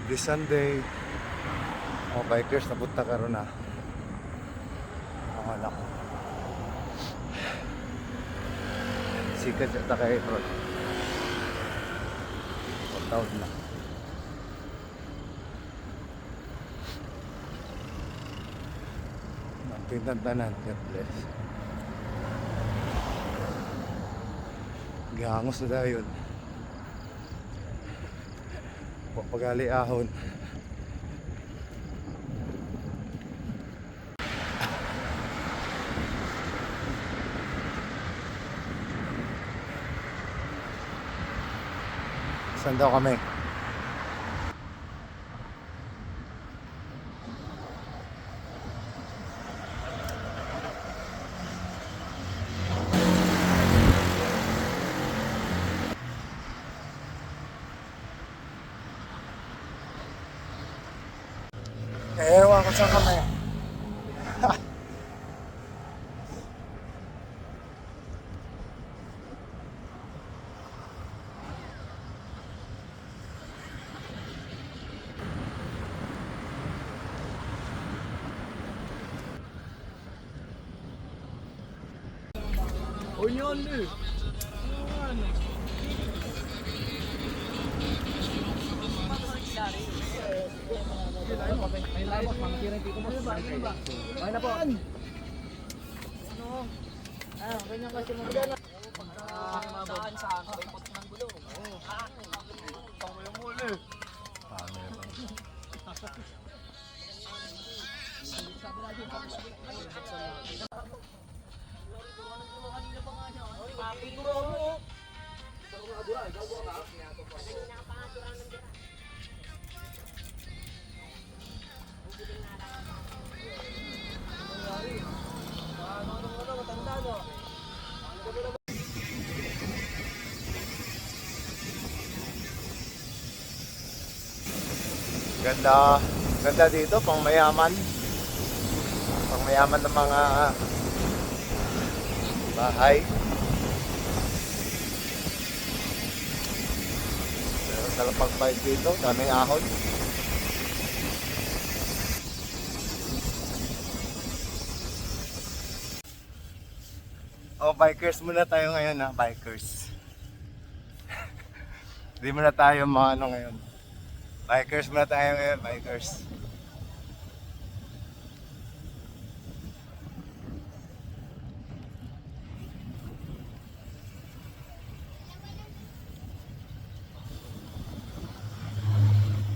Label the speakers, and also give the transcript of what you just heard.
Speaker 1: this Sunday, mga bikers na punta karon na. Ang anak ko. Sikat yata kay Rod. Taon na. Magtintantanan, God bless. Gihangos na tayo yun. Papagali ahon. Saan daw kami? Ewan ko saan kami.
Speaker 2: O yun eh. May labas, mangkirin dito mo. Okay na po. Ano? Ganyan kasi mo. Saan sa ikot ng gulo. Tama yung muli.
Speaker 1: Ganda, ganda dito, pang mayaman. Pang mayaman ng mga bahay. Pero talapag-bike dito, daming ahon. Oh, bikers muna tayo ngayon ha, bikers. Hindi muna tayo mga ano ngayon. Bikers muna tayo ngayon, bikers.